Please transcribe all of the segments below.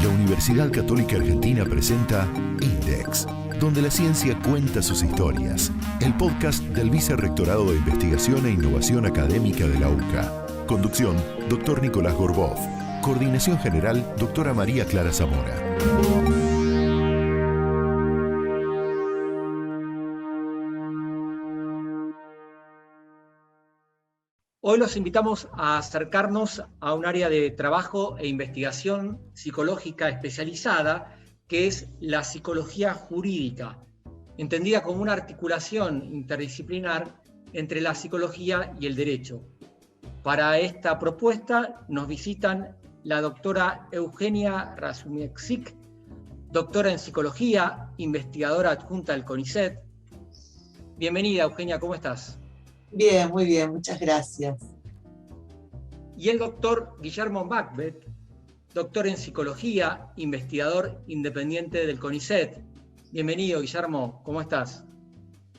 La Universidad Católica Argentina presenta Index, donde la ciencia cuenta sus historias. El podcast del Vicerrectorado de Investigación e Innovación Académica de la UCA. Conducción, Dr. Nicolás Gorbov. Coordinación General, Dra. María Clara Zamora. Hoy los invitamos a acercarnos a un área de trabajo e investigación psicológica especializada, que es la psicología jurídica, entendida como una articulación interdisciplinar entre la psicología y el derecho. Para esta propuesta nos visitan la doctora Eugenia Razumiecki, doctora en psicología, investigadora adjunta del CONICET. Bienvenida, Eugenia, ¿cómo estás? Bien, muy bien, muchas gracias. Y el doctor Guillermo Macbeth, doctor en psicología, investigador independiente del CONICET. Bienvenido, Guillermo, ¿cómo estás?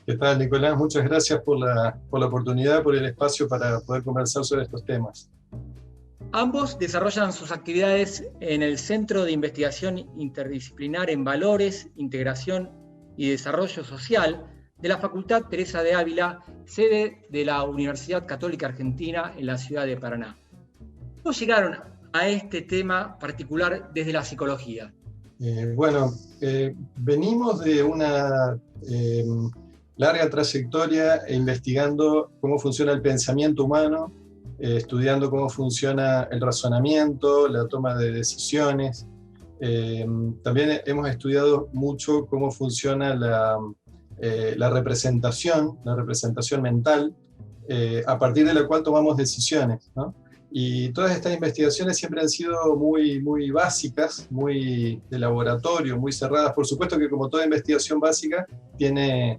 ¿Qué tal, Nicolás? Muchas gracias por la oportunidad, por el espacio para poder conversar sobre estos temas. Ambos desarrollan sus actividades en el Centro de Investigación Interdisciplinar en Valores, Integración y Desarrollo Social de la Facultad Teresa de Ávila, sede de la Universidad Católica Argentina en la ciudad de Paraná. ¿Cómo llegaron a este tema particular desde la psicología? Venimos de una larga trayectoria investigando cómo funciona el pensamiento humano, estudiando cómo funciona el razonamiento, la toma de decisiones. También hemos estudiado mucho cómo funciona la representación mental, a partir de la cual tomamos decisiones, ¿no? Y todas estas investigaciones siempre han sido muy, muy básicas, muy de laboratorio, muy cerradas. Por supuesto que, como toda investigación básica, tiene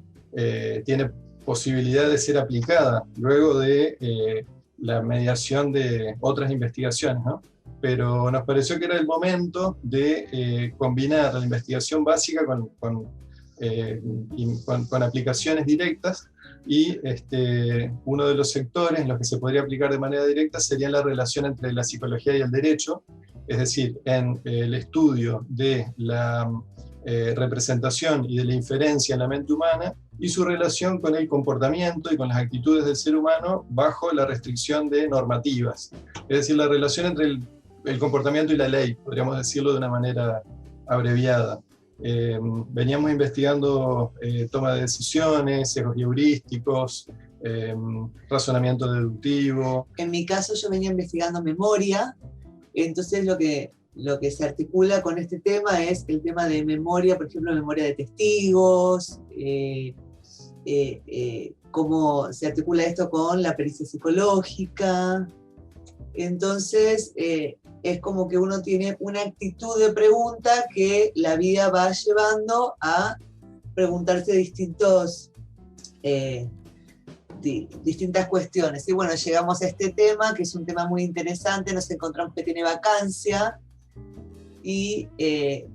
posibilidad de ser aplicada luego de la mediación de otras investigaciones, ¿no? Pero nos pareció que era el momento de combinar la investigación básica con aplicaciones directas, y uno de los sectores en los que se podría aplicar de manera directa sería la relación entre la psicología y el derecho, es decir, en el estudio de la representación y de la inferencia en la mente humana y su relación con el comportamiento y con las actitudes del ser humano bajo la restricción de normativas, es decir, la relación entre el comportamiento y la ley, podríamos decirlo de una manera abreviada. Veníamos investigando toma de decisiones, sesgos heurísticos, razonamiento deductivo. En mi caso yo venía investigando memoria, entonces lo que se articula con este tema es el tema de memoria, por ejemplo, memoria de testigos, cómo se articula esto con la pericia psicológica. Entonces, es como que uno tiene una actitud de pregunta que la vida va llevando a preguntarse distintas cuestiones. Y bueno, llegamos a este tema, que es un tema muy interesante, nos encontramos que tiene vacancia y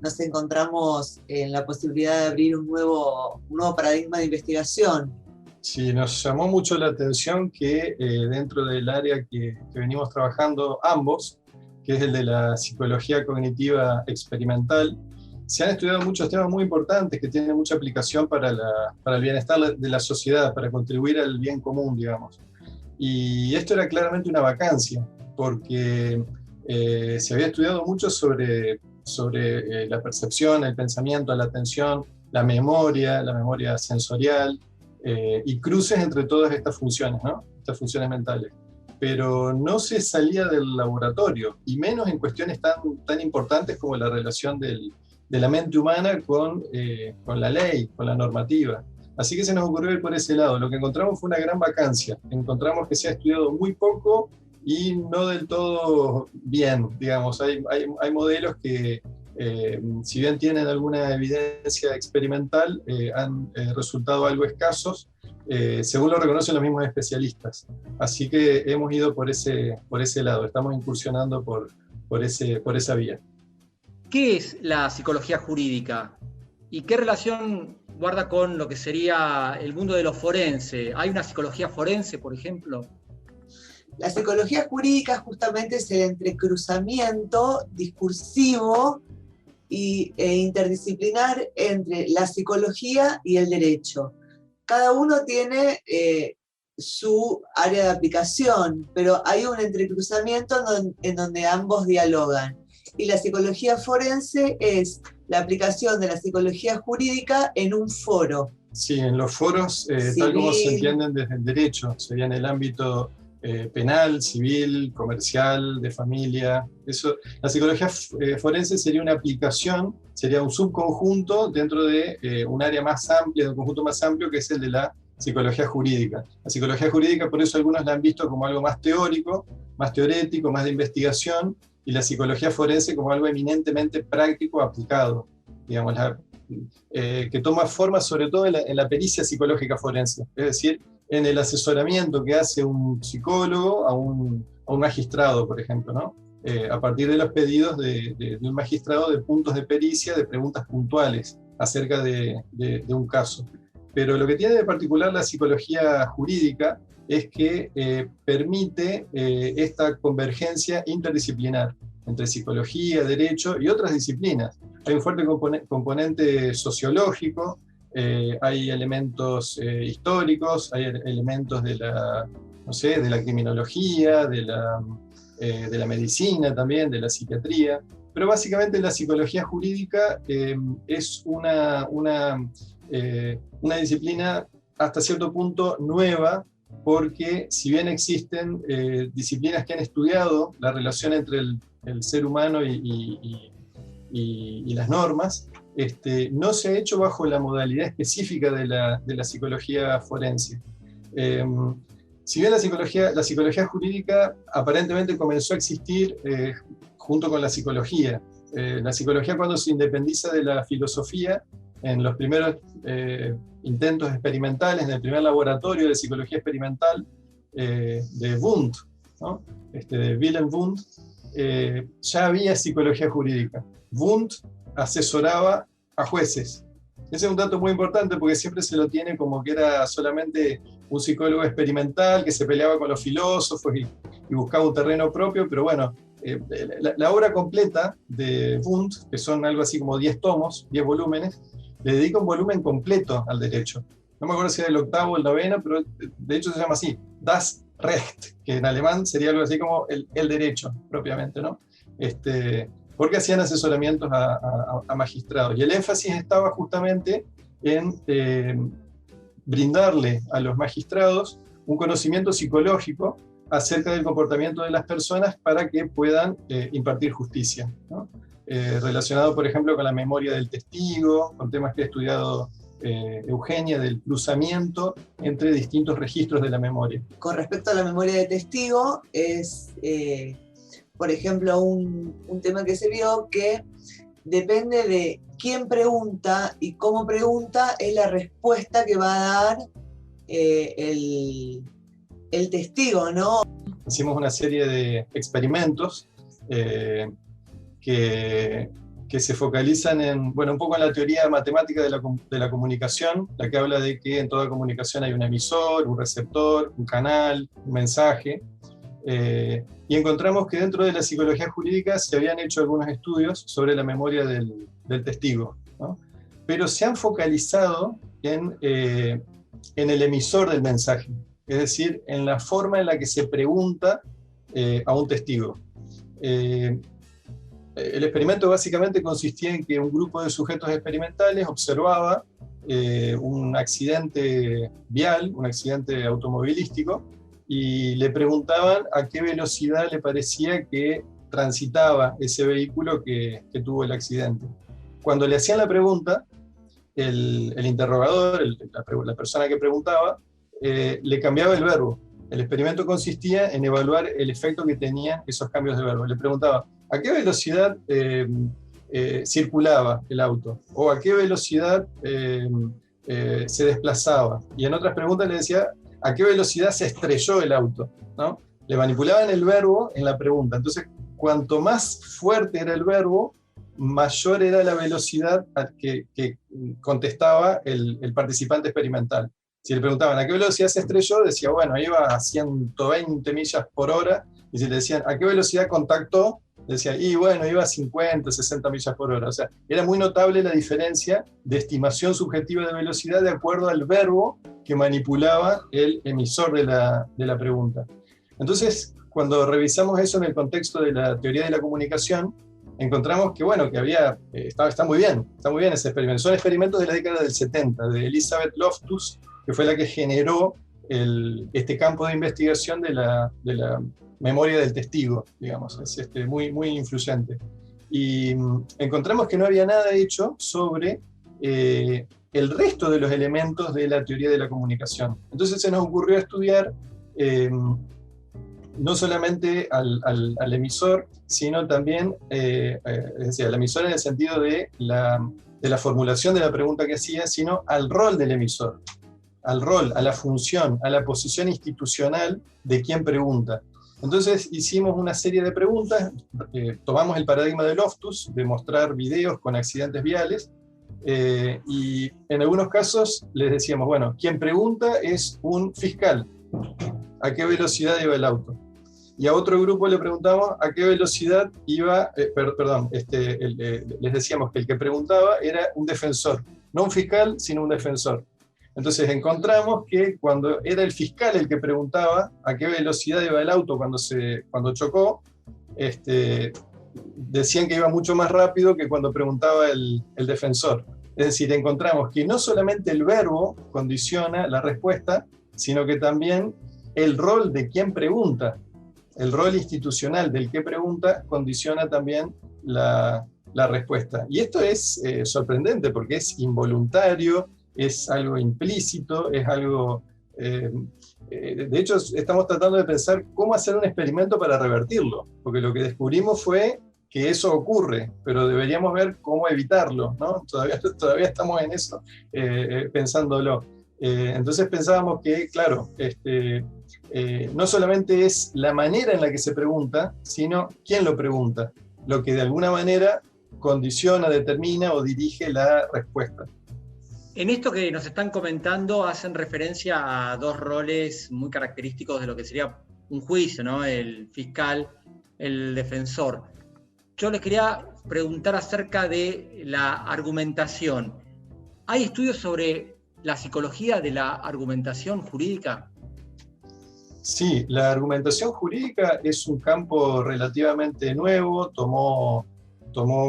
nos encontramos en la posibilidad de abrir un nuevo paradigma de investigación. Sí, nos llamó mucho la atención que dentro del área que venimos trabajando ambos, que es el de la psicología cognitiva experimental, se han estudiado muchos temas muy importantes que tienen mucha aplicación para el bienestar de la sociedad, para contribuir al bien común, digamos. Y esto era claramente una vacancia, porque se había estudiado mucho sobre la percepción, el pensamiento, la atención, la memoria sensorial, y cruces entre todas estas funciones, ¿no? Estas funciones mentales. Pero no se salía del laboratorio, y menos en cuestiones tan importantes como la relación de la mente humana con la ley, con la normativa. Así que se nos ocurrió ir por ese lado. Lo que encontramos fue una gran vacancia. Encontramos que se ha estudiado muy poco y no del todo bien, digamos. Hay modelos que, si bien tienen alguna evidencia experimental, han resultado algo escasos, según lo reconocen los mismos especialistas. Así que hemos ido por ese lado, estamos incursionando por esa vía. ¿Qué es la psicología jurídica? ¿Y qué relación guarda con lo que sería el mundo de lo forense? ¿Hay una psicología forense, por ejemplo? La psicología jurídica justamente es el entrecruzamiento discursivo e interdisciplinar entre la psicología y el derecho. Cada uno tiene su área de aplicación, pero hay un entrecruzamiento en donde ambos dialogan. Y la psicología forense es la aplicación de la psicología jurídica en un foro. Sí, en los foros, tal como se entienden desde el derecho, sería en el ámbito penal, civil, comercial, de familia. Eso, la psicología forense sería una aplicación, sería un subconjunto dentro de un área más amplia, de un conjunto más amplio, que es el de la psicología jurídica. La psicología jurídica, por eso algunos la han visto como algo más teórico, más teorético, más de investigación, y la psicología forense como algo eminentemente práctico, aplicado, digamos, que toma forma sobre todo en la pericia psicológica forense, es decir, en el asesoramiento que hace un psicólogo a un magistrado, por ejemplo, ¿no? A partir de los pedidos de un magistrado de puntos de pericia, de preguntas puntuales acerca de un caso. Pero lo que tiene de particular la psicología jurídica es que permite esta convergencia interdisciplinar entre psicología, derecho y otras disciplinas. Hay un fuerte componente sociológico, hay elementos históricos, hay elementos de la, no sé, de la criminología, de la medicina también, de la psiquiatría, pero básicamente la psicología jurídica es una disciplina hasta cierto punto nueva, porque si bien existen disciplinas que han estudiado la relación entre el ser humano y las normas, no se ha hecho bajo la modalidad específica de la psicología forense. Si bien la psicología jurídica aparentemente comenzó a existir junto con la psicología cuando se independiza de la filosofía, en los primeros intentos experimentales, en el primer laboratorio de psicología experimental de Wundt, ¿no? De Wilhelm Wundt, ya había psicología jurídica. Wundt asesoraba a jueces. Ese es un dato muy importante porque siempre se lo tiene como que era solamente un psicólogo experimental que se peleaba con los filósofos y buscaba un terreno propio, pero bueno, la obra completa de Wundt, que son algo así como 10 tomos, 10 volúmenes, le dedica un volumen completo al derecho. No me acuerdo si era el 8º o el 9º, pero de hecho se llama así, Das Recht, que en alemán sería algo así como el derecho, propiamente, ¿no? Porque hacían asesoramientos a magistrados. Y el énfasis estaba justamente en brindarle a los magistrados un conocimiento psicológico acerca del comportamiento de las personas para que puedan impartir justicia, ¿no? Relacionado, por ejemplo, con la memoria del testigo, con temas que ha estudiado Eugenia, del cruzamiento entre distintos registros de la memoria. Con respecto a la memoria de testigo, es, por ejemplo, un tema que se vio que depende de quién pregunta y cómo pregunta, es la respuesta que va a dar el testigo, ¿no? Hicimos una serie de experimentos que se focalizan en, bueno, un poco en la teoría matemática de la comunicación, la que habla de que en toda comunicación hay un emisor, un receptor, un canal, un mensaje, y encontramos que dentro de la psicología jurídica se habían hecho algunos estudios sobre la memoria del testigo, ¿no? Pero se han focalizado en el emisor del mensaje, es decir, en la forma en la que se pregunta a un testigo. El experimento básicamente consistía en que un grupo de sujetos experimentales observaba un accidente vial, un accidente automovilístico, y le preguntaban a qué velocidad le parecía que transitaba ese vehículo que tuvo el accidente. Cuando le hacían la pregunta, el interrogador, la persona que preguntaba, le cambiaba el verbo. El experimento consistía en evaluar el efecto que tenían esos cambios de verbo. Le preguntaba, ¿a qué velocidad circulaba el auto? ¿O a qué velocidad se desplazaba? Y en otras preguntas le decía, ¿a qué velocidad se estrelló el auto? ¿No? Le manipulaban el verbo en la pregunta. Entonces, cuanto más fuerte era el verbo, mayor era la velocidad a que contestaba el participante experimental. Si le preguntaban a qué velocidad se estrelló, decía, bueno, iba a 120 millas por hora, y si le decían a qué velocidad contactó, decía, y bueno, iba a 50, 60 millas por hora. O sea, era muy notable la diferencia de estimación subjetiva de velocidad de acuerdo al verbo que manipulaba el emisor de la pregunta. Entonces, cuando revisamos eso en el contexto de la teoría de la comunicación, encontramos que, bueno, que está muy bien ese experimento. Son experimentos de la década del 70, de Elizabeth Loftus, que fue la que generó este campo de investigación de la memoria del testigo, digamos, es muy, muy influyente. Y encontramos que no había nada hecho sobre el resto de los elementos de la teoría de la comunicación. Entonces se nos ocurrió estudiar no solamente al emisor, sino también, es decir, al emisor en el sentido de la formulación de la pregunta que hacía, sino al rol del emisor, al rol, a la función, a la posición institucional de quien pregunta. Entonces hicimos una serie de preguntas, tomamos el paradigma de Loftus, de mostrar videos con accidentes viales, y en algunos casos les decíamos, bueno, quien pregunta es un fiscal, ¿a qué velocidad iba el auto? Y a otro grupo le preguntamos a qué velocidad iba, les decíamos que el que preguntaba era un defensor, no un fiscal, sino un defensor. Entonces encontramos que cuando era el fiscal el que preguntaba a qué velocidad iba el auto cuando chocó, decían que iba mucho más rápido que cuando preguntaba el defensor. Es decir, encontramos que no solamente el verbo condiciona la respuesta, sino que también el rol de quien pregunta, el rol institucional del que pregunta, condiciona también la respuesta. Y esto es sorprendente porque es involuntario, es algo implícito, es algo... de hecho, estamos tratando de pensar cómo hacer un experimento para revertirlo, porque lo que descubrimos fue que eso ocurre, pero deberíamos ver cómo evitarlo, ¿no? Todavía estamos en eso, pensándolo. Entonces pensábamos que, claro, no solamente es la manera en la que se pregunta, sino quién lo pregunta, lo que de alguna manera condiciona, determina o dirige la respuesta. En esto que nos están comentando hacen referencia a dos roles muy característicos de lo que sería un juicio, ¿no? El fiscal, el defensor. Yo les quería preguntar acerca de la argumentación. ¿Hay estudios sobre la psicología de la argumentación jurídica? Sí, la argumentación jurídica es un campo relativamente nuevo, tomó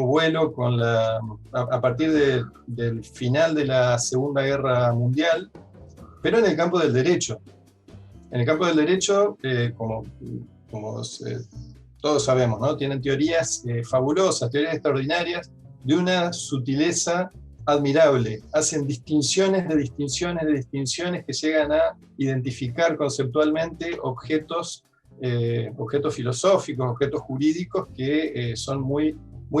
vuelo a partir del final de la Segunda Guerra Mundial, pero en el campo del derecho. En el campo del derecho, como todos sabemos, ¿no? Tienen teorías fabulosas, teorías extraordinarias, de una sutileza admirable. Hacen distinciones de distinciones que llegan a identificar conceptualmente objetos filosóficos, objetos jurídicos que son muy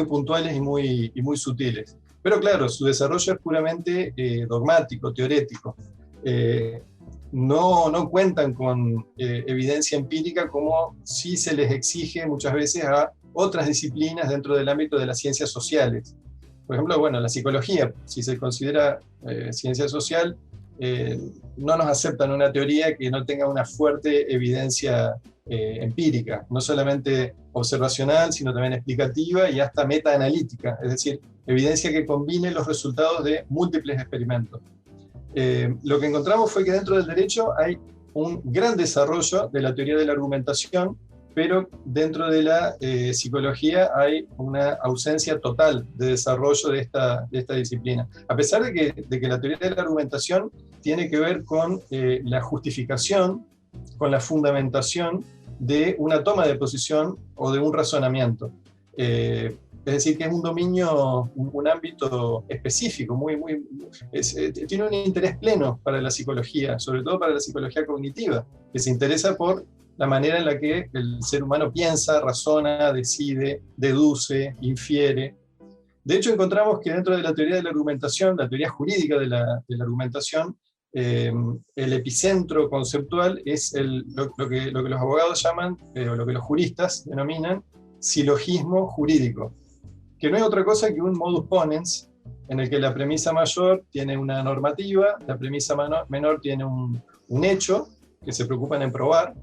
puntuales y muy sutiles. Pero claro, su desarrollo es puramente dogmático, teorético. No cuentan con evidencia empírica como sí se les exige muchas veces a otras disciplinas dentro del ámbito de las ciencias sociales. Por ejemplo, bueno, la psicología, si se considera ciencia social, no nos aceptan una teoría que no tenga una fuerte evidencia empírica, no solamente observacional, sino también explicativa y hasta metaanalítica, es decir, evidencia que combine los resultados de múltiples experimentos. Lo que encontramos fue que dentro del derecho hay un gran desarrollo de la teoría de la argumentación, pero dentro de la psicología hay una ausencia total de desarrollo de esta disciplina. A pesar de que la teoría de la argumentación tiene que ver con la justificación, con la fundamentación de una toma de posición o de un razonamiento. Es decir, que es un dominio, un ámbito específico, tiene un interés pleno para la psicología, sobre todo para la psicología cognitiva, que se interesa por la manera en la que el ser humano piensa, razona, decide, deduce, infiere. De hecho, encontramos que dentro de la teoría de la argumentación, la teoría jurídica de la argumentación, el epicentro conceptual es lo que los abogados llaman, o lo que los juristas denominan, silogismo jurídico, que no es otra cosa que un modus ponens, en el que la premisa mayor tiene una normativa, la premisa menor tiene un hecho que se preocupan en probar,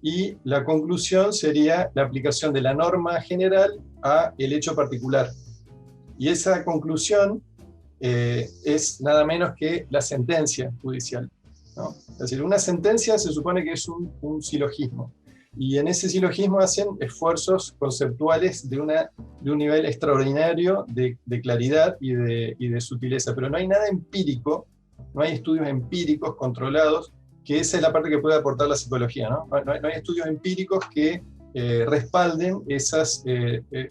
y la conclusión sería la aplicación de la norma general a el hecho particular. Y esa conclusión es nada menos que la sentencia judicial, ¿no? Es decir, una sentencia se supone que es un silogismo, y en ese silogismo hacen esfuerzos conceptuales de un nivel extraordinario de claridad y de sutileza, pero no hay nada empírico, no hay estudios empíricos controlados, que esa es la parte que puede aportar la psicología, ¿no? No hay estudios empíricos que respalden esas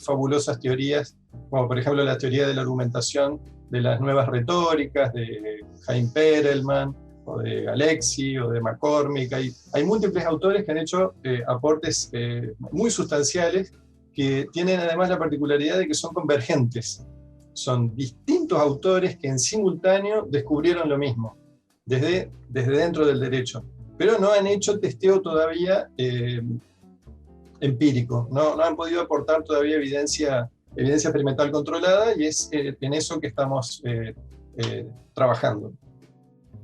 fabulosas teorías, como por ejemplo la teoría de la argumentación de las nuevas retóricas de Chaim Perelman, o de Alexi, o de McCormick. Hay múltiples autores que han hecho aportes muy sustanciales, que tienen además la particularidad de que son convergentes. Son distintos autores que en simultáneo descubrieron lo mismo, desde dentro del derecho, pero no han hecho testeo todavía empírico, no han podido aportar todavía evidencia experimental controlada, y es en eso que estamos trabajando.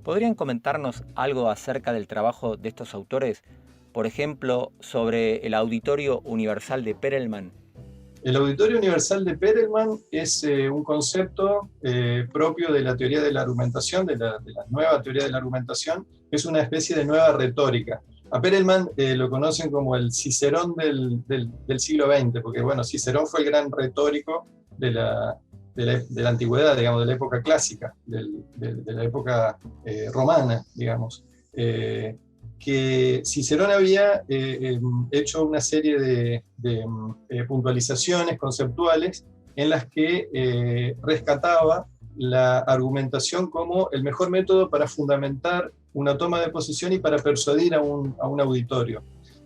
¿Podrían comentarnos algo acerca del trabajo de estos autores? Por ejemplo, sobre el Auditorio Universal de Perelman. El Auditorio Universal de Perelman es un concepto propio de la teoría de la argumentación, de la nueva teoría de la argumentación. Es una especie de nueva retórica. A Perelman lo conocen como el Cicerón del siglo XX, porque bueno, Cicerón fue el gran retórico de la antigüedad, digamos, de la época clásica, de la época romana, digamos. Que Cicerón había hecho una serie de puntualizaciones conceptuales en las que rescataba la argumentación como el mejor método para fundamentar una toma de posición y para persuadir a un auditorio.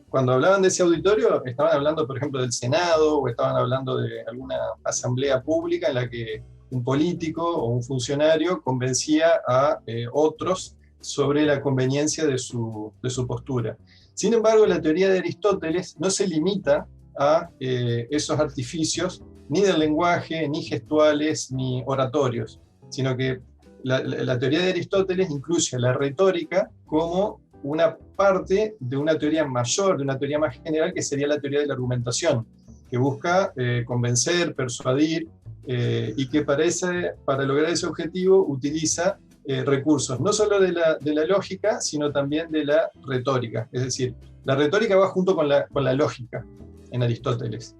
Cuando hablaban de ese auditorio, estaban hablando, por ejemplo, del Senado, o estaban hablando de alguna asamblea pública en la que un político o un funcionario convencía a otros sobre la conveniencia de su postura. Sin embargo, la teoría de Aristóteles no se limita a esos artificios, ni del lenguaje, ni gestuales, ni oratorios, sino que la teoría de Aristóteles incluye la retórica como una parte de una teoría mayor, de una teoría más general, que sería la teoría de la argumentación, que busca convencer, persuadir, y que para lograr ese objetivo utiliza recursos, no solo de la lógica, sino también de la retórica. Es decir, la retórica va junto con la lógica en Aristóteles.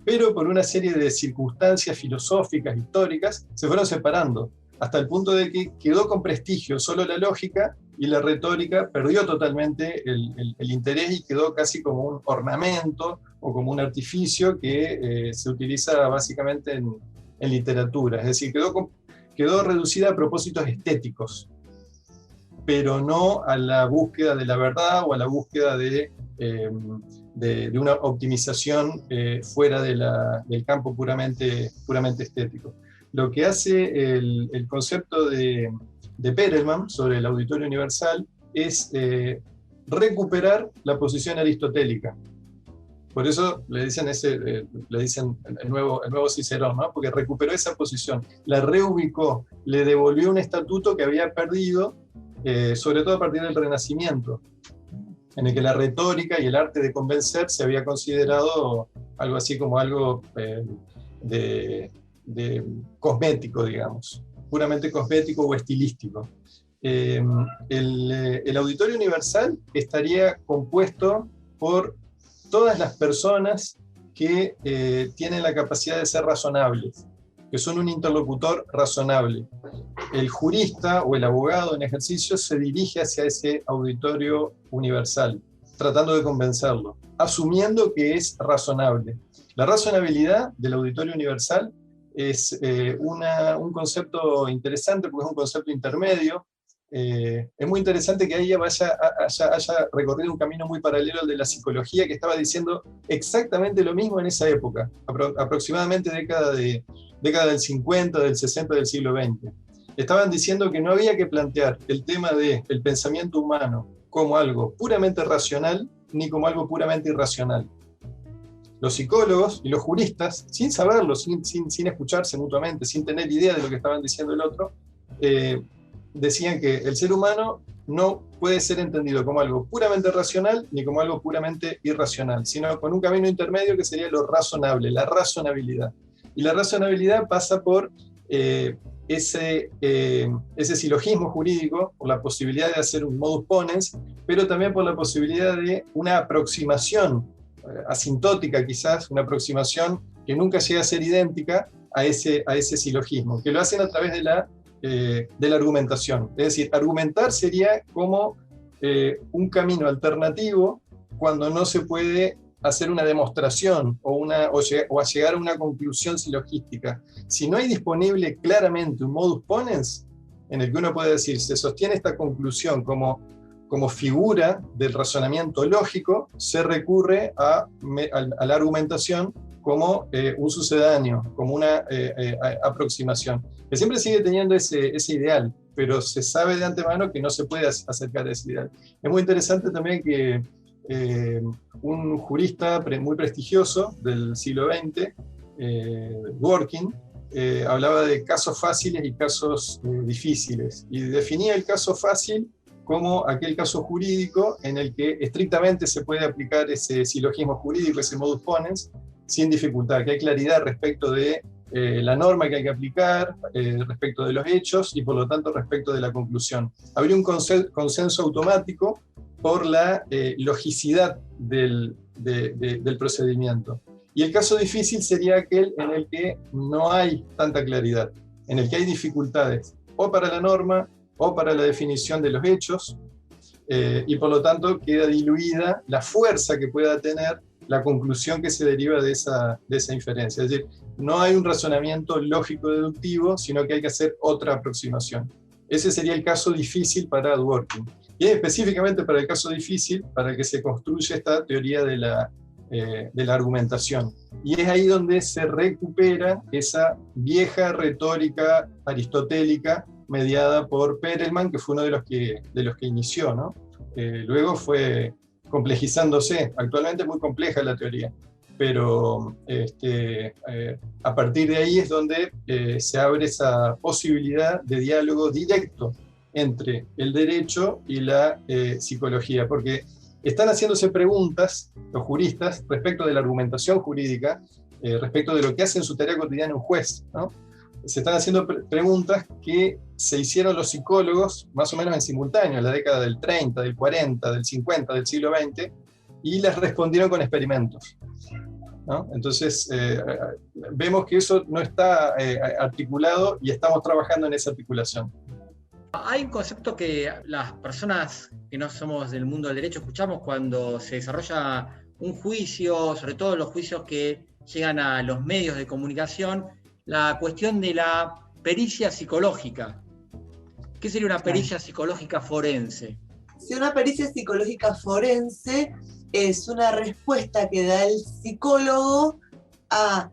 Pero por una serie de circunstancias filosóficas, históricas, se fueron separando, hasta el punto de que quedó con prestigio solo la lógica, y la retórica perdió totalmente el interés y quedó casi como un ornamento o como un artificio que se utiliza básicamente en literatura. Es decir, quedó reducida a propósitos estéticos, pero no a la búsqueda de la verdad o a la búsqueda de una optimización fuera del campo puramente estético. Lo que hace el concepto de Perelman sobre el Auditorio Universal es recuperar la posición aristotélica. Por eso le dicen el nuevo Cicerón, ¿no? Porque recuperó esa posición, la reubicó, le devolvió un estatuto que había perdido, sobre todo a partir del Renacimiento, en el que la retórica y el arte de convencer se había considerado algo así como algo de cosmético, digamos, puramente cosmético o estilístico. El Auditorio Universal estaría compuesto por todas las personas que tienen la capacidad de ser razonables, que son un interlocutor razonable. El jurista o el abogado en ejercicio se dirige hacia ese auditorio universal, tratando de convencerlo, asumiendo que es razonable. La razonabilidad del auditorio universal es un concepto interesante, porque es un concepto intermedio. Es muy interesante que ella haya recorrido un camino muy paralelo al de la psicología, que estaba diciendo exactamente lo mismo en esa época, aproximadamente década del 50, del 60 del siglo XX. Estaban diciendo que no había que plantear el tema del pensamiento humano como algo puramente racional, ni como algo puramente irracional. Los psicólogos y los juristas, sin saberlo, sin escucharse mutuamente, sin tener idea de lo que estaban diciendo el otro, decían que el ser humano no puede ser entendido como algo puramente racional ni como algo puramente irracional, sino con un camino intermedio que sería lo razonable, la razonabilidad. Y la razonabilidad pasa por ese silogismo jurídico, por la posibilidad de hacer un modus ponens, pero también por la posibilidad de una aproximación asintótica quizás, una aproximación que nunca llega a ser idéntica a ese silogismo, que lo hacen a través de la argumentación. Es decir, argumentar sería como un camino alternativo cuando no se puede hacer una demostración o a llegar a una conclusión silogística. Si no hay disponible claramente un modus ponens en el que uno puede decir, se sostiene esta conclusión como figura del razonamiento lógico, se recurre a la argumentación como un sucedáneo, como una aproximación, que siempre sigue teniendo ese ideal, pero se sabe de antemano que no se puede acercar a ese ideal. Es muy interesante también que un jurista muy prestigioso del siglo XX, Dworkin, hablaba de casos fáciles y casos difíciles, y definía el caso fácil como aquel caso jurídico en el que estrictamente se puede aplicar ese silogismo jurídico, ese modus ponens, sin dificultad, que hay claridad respecto de la norma que hay que aplicar, respecto de los hechos y por lo tanto respecto de la conclusión. Habría un consenso automático por la logicidad del procedimiento. Y el caso difícil sería aquel en el que no hay tanta claridad, en el que hay dificultades, o para la norma, o para la definición de los hechos, y por lo tanto queda diluida la fuerza que pueda tener la conclusión que se deriva de esa inferencia. Es decir, no hay un razonamiento lógico-deductivo, sino que hay que hacer otra aproximación. Ese sería el caso difícil para Dworkin. Y es específicamente para el caso difícil para que se construye esta teoría de la argumentación. Y es ahí donde se recupera esa vieja retórica aristotélica mediada por Perelman, que fue uno de los que inició, ¿no? Luego fue complejizándose. Actualmente es muy compleja la teoría, pero a partir de ahí es donde se abre esa posibilidad de diálogo directo entre el derecho y la psicología, porque están haciéndose preguntas los juristas respecto de la argumentación jurídica, respecto de lo que hace en su tarea cotidiana un juez, ¿no? Se están haciendo preguntas que se hicieron los psicólogos más o menos en simultáneo, en la década del 30, del 40, del 50, del siglo XX, y las respondieron con experimentos, ¿no? Entonces, vemos que eso no está articulado y estamos trabajando en esa articulación. Hay un concepto que las personas que no somos del mundo del derecho escuchamos cuando se desarrolla un juicio, sobre todo los juicios que llegan a los medios de comunicación, la cuestión de la pericia psicológica. ¿Qué sería una pericia psicológica forense? Si una pericia psicológica forense es una respuesta que da el psicólogo a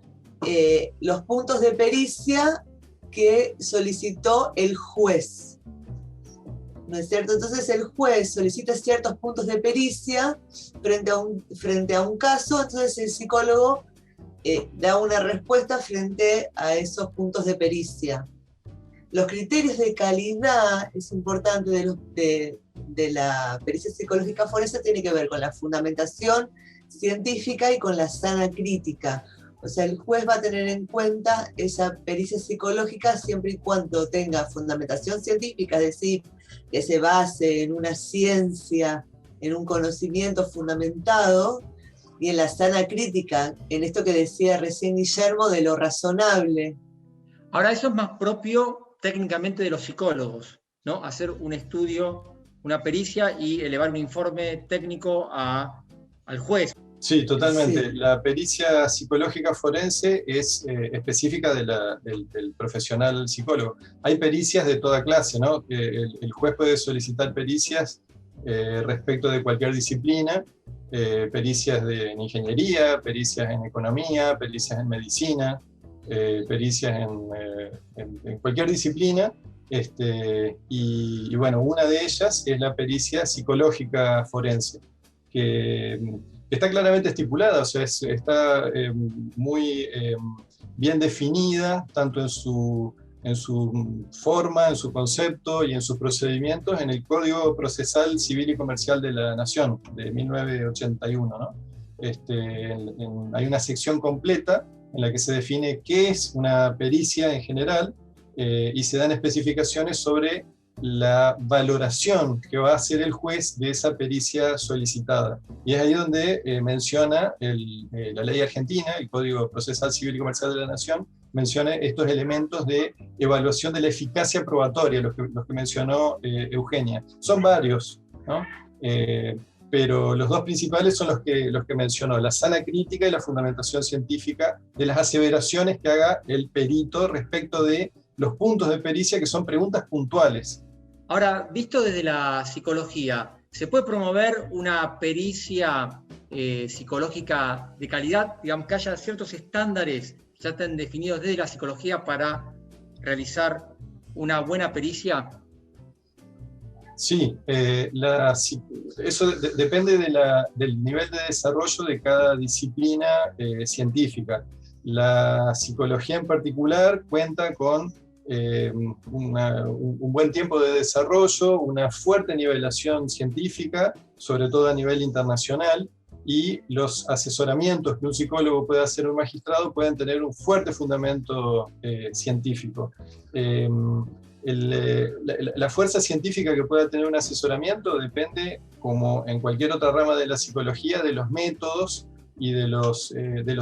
los puntos de pericia que solicitó el juez, ¿no es cierto? Entonces el juez solicita ciertos puntos de pericia frente a un caso, entonces el psicólogo da una respuesta frente a esos puntos de pericia. Los criterios de calidad, es importante, de la pericia psicológica forense, tiene que ver con la fundamentación científica y con la sana crítica. O sea, el juez va a tener en cuenta esa pericia psicológica siempre y cuando tenga fundamentación científica, es decir, que se base en una ciencia, en un conocimiento fundamentado, y en la sana crítica, en esto que decía recién Guillermo, de lo razonable. Ahora, eso es más propio técnicamente de los psicólogos, ¿no? Hacer un estudio, una pericia y elevar un informe técnico al juez. Sí, totalmente. Sí. La pericia psicológica forense es específica del profesional psicólogo. Hay pericias de toda clase, ¿no? El juez puede solicitar pericias respecto de cualquier disciplina, pericias en ingeniería, pericias en economía, pericias en medicina, pericias en cualquier disciplina. Y bueno, una de ellas es la pericia psicológica forense, que está claramente estipulada, o sea, está muy bien definida, tanto en su en su forma, en su concepto y en sus procedimientos en el Código Procesal Civil y Comercial de la Nación, de 1981, ¿no? Hay una sección completa en la que se define qué es una pericia en general, y se dan especificaciones sobre la valoración que va a hacer el juez de esa pericia solicitada. Y es ahí donde menciona la ley argentina, el Código Procesal Civil y Comercial de la Nación, menciona estos elementos de evaluación de la eficacia probatoria, los que mencionó Eugenia. Son varios, ¿no? Pero los dos principales son los que mencionó: la sana crítica y la fundamentación científica de las aseveraciones que haga el perito respecto de los puntos de pericia, que son preguntas puntuales. Ahora, visto desde la psicología, ¿se puede promover una pericia psicológica de calidad? Digamos, que haya ciertos estándares que ya estén definidos desde la psicología para realizar una buena pericia. Sí, eso depende del nivel de desarrollo de cada disciplina científica. La psicología en particular cuenta con un buen tiempo de desarrollo, una fuerte nivelación científica, sobre todo a nivel internacional, y los asesoramientos que un psicólogo puede hacer a un magistrado pueden tener un fuerte fundamento científico. La fuerza científica que pueda tener un asesoramiento depende, como en cualquier otra rama de la psicología, de los métodos y de los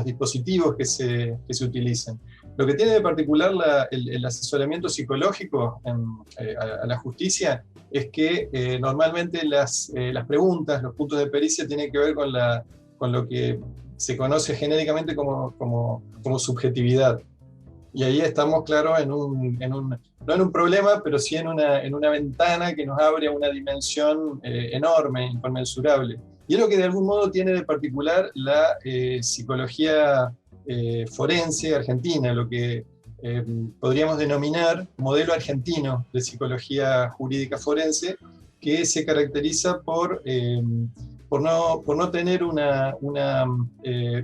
dispositivos que se utilicen. Lo que tiene de particular el asesoramiento psicológico a la justicia es que normalmente las preguntas, los puntos de pericia tienen que ver con lo que se conoce genéricamente como subjetividad. Y ahí estamos, claro, no en un problema, pero sí en una ventana que nos abre a una dimensión enorme, inconmensurable. Y es lo que de algún modo tiene de particular la psicología forense argentina, lo que podríamos denominar modelo argentino de psicología jurídica forense, que se caracteriza por no tener una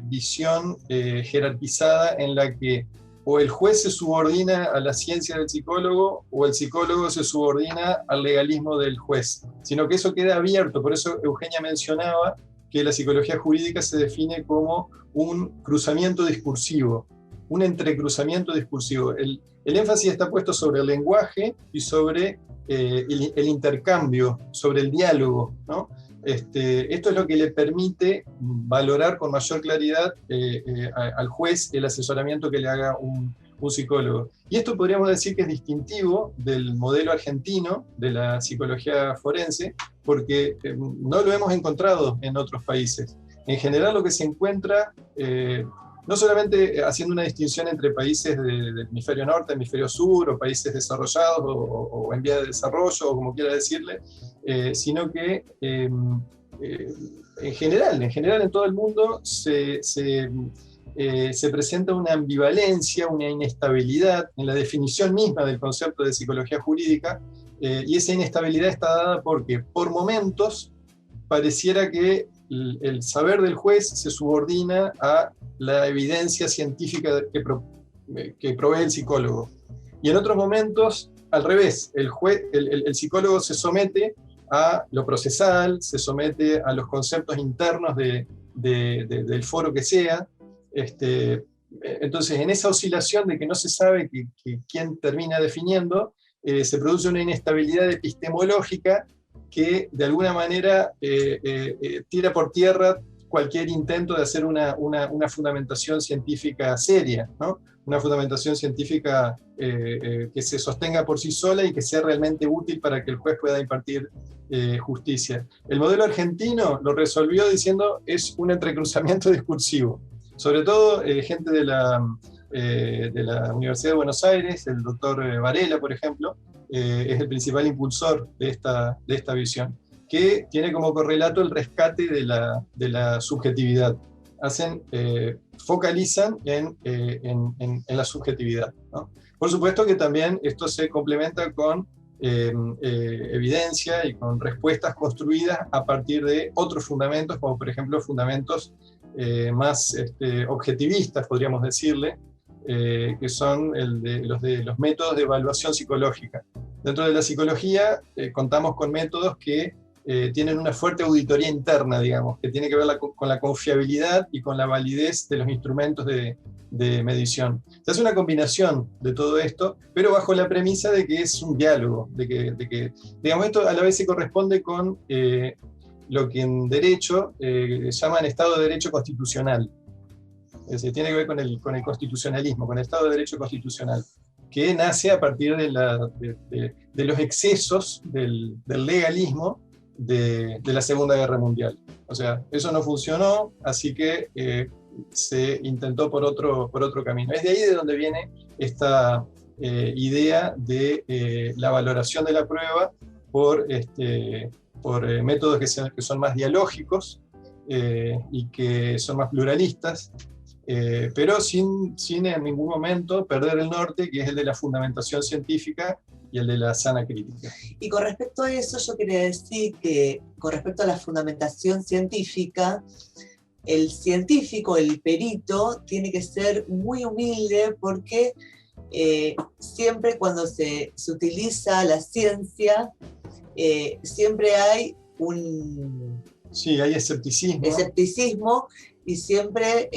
visión jerarquizada en la que o el juez se subordina a la ciencia del psicólogo o el psicólogo se subordina al legalismo del juez, sino que eso queda abierto. Por eso Eugenia mencionaba que la psicología jurídica se define como un cruzamiento discursivo, un entrecruzamiento discursivo. El énfasis está puesto sobre el lenguaje y sobre el intercambio, sobre el diálogo, ¿no? Esto es lo que le permite valorar con mayor claridad al juez el asesoramiento que le haga un psicólogo. Y esto podríamos decir que es distintivo del modelo argentino de la psicología forense, porque no lo hemos encontrado en otros países. En general lo que se encuentra, no solamente haciendo una distinción entre países del hemisferio norte, hemisferio sur, o países desarrollados o en vía de desarrollo, o como quiera decirle, sino que en general en todo el mundo se presenta una ambivalencia, una inestabilidad en la definición misma del concepto de psicología jurídica, y esa inestabilidad está dada porque por momentos pareciera que el saber del juez se subordina a la evidencia científica que provee el psicólogo. Y en otros momentos, al revés, el psicólogo se somete a lo procesal, se somete a los conceptos internos del foro que sea. Entonces, en esa oscilación de que no se sabe quién termina definiendo, se produce una inestabilidad epistemológica que de alguna manera tira por tierra cualquier intento de hacer una fundamentación científica seria, ¿no? Una fundamentación científica que se sostenga por sí sola y que sea realmente útil para que el juez pueda impartir justicia. El modelo argentino lo resolvió diciendo es un entrecruzamiento discursivo. Sobre todo gente de la Universidad de Buenos Aires, el doctor Varela, por ejemplo, es el principal impulsor de esta visión, que tiene como correlato el rescate de la subjetividad. Focalizan en la subjetividad, ¿no? Por supuesto que también esto se complementa con evidencia y con respuestas construidas a partir de otros fundamentos, como por ejemplo fundamentos más objetivistas, podríamos decirle, que son los métodos de evaluación psicológica. Dentro de la psicología contamos con métodos que tienen una fuerte auditoría interna, digamos, que tiene que ver con la confiabilidad y con la validez de los instrumentos de medición. Se hace una combinación de todo esto, pero bajo la premisa de que es un diálogo, de que digamos, esto a la vez se corresponde con lo que en derecho llaman Estado de Derecho Constitucional. Es decir, tiene que ver con el constitucionalismo, con el Estado de Derecho Constitucional, que nace a partir de los excesos del legalismo de la Segunda Guerra Mundial. O sea, eso no funcionó, así que se intentó por otro camino. Es de ahí de donde viene esta idea de la valoración de la prueba por métodos que son más dialógicos y que son más pluralistas, pero sin en ningún momento perder el norte, que es el de la fundamentación científica y el de la sana crítica. Y con respecto a eso, yo quería decir que con respecto a la fundamentación científica, el científico, el perito, tiene que ser muy humilde porque siempre cuando se utiliza la ciencia, siempre hay Sí, hay escepticismo y siempre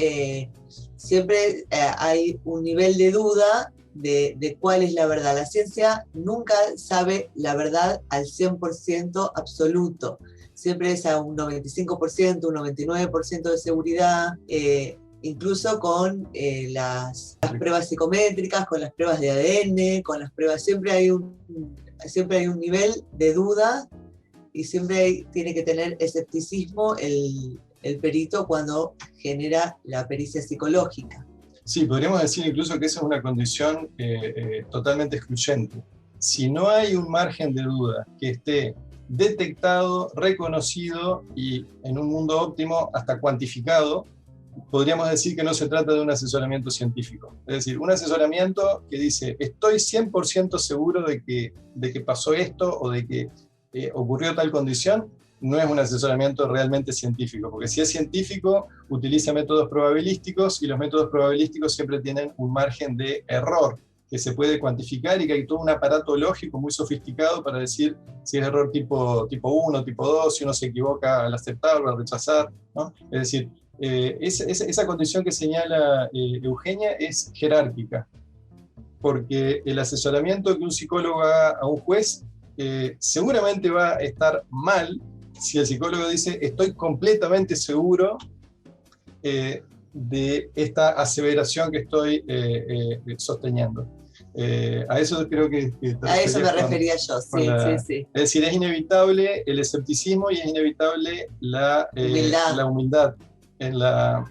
hay un nivel de duda de cuál es la verdad. La ciencia nunca sabe la verdad al 100% absoluto. Siempre es a un 95%, un 99% de seguridad, incluso con las pruebas psicométricas, con las pruebas de ADN, con las pruebas, siempre hay un nivel de duda y siempre tiene que tener escepticismo el perito cuando genera la pericia psicológica. Sí, podríamos decir incluso que esa es una condición totalmente excluyente. Si no hay un margen de duda que esté detectado, reconocido y en un mundo óptimo hasta cuantificado, podríamos decir que no se trata de un asesoramiento científico. Es decir, un asesoramiento que dice, estoy 100% seguro de que pasó esto o de que ocurrió tal condición, no es un asesoramiento realmente científico, porque si es científico, utiliza métodos probabilísticos y los métodos probabilísticos siempre tienen un margen de error que se puede cuantificar y que hay todo un aparato lógico muy sofisticado para decir si es error tipo 1, tipo 2, si uno se equivoca al aceptar o al rechazar, ¿no? Es decir, esa condición que señala Eugenia es jerárquica, porque el asesoramiento que un psicólogo haga a un juez seguramente va a estar mal si el psicólogo dice estoy completamente seguro de esta aseveración que estoy sosteniendo. A eso creo que a eso me refería yo, sí. Es decir, es inevitable el escepticismo y es inevitable la humildad en la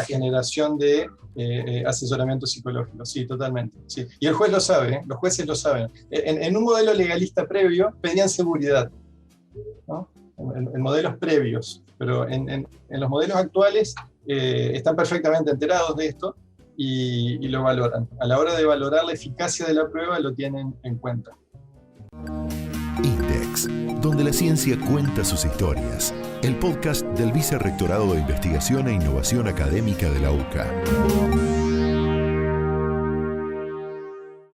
generación de asesoramiento psicológico. Sí, totalmente. Sí. Y el juez lo sabe, los jueces lo saben. En un modelo legalista previo pedían seguridad, ¿no? En modelos previos, pero en los modelos actuales están perfectamente enterados de esto y lo valoran. A la hora de valorar la eficacia de la prueba lo tienen en cuenta. INDEX, donde la ciencia cuenta sus historias. El podcast del Vicerrectorado de Investigación e Innovación Académica de la UCA.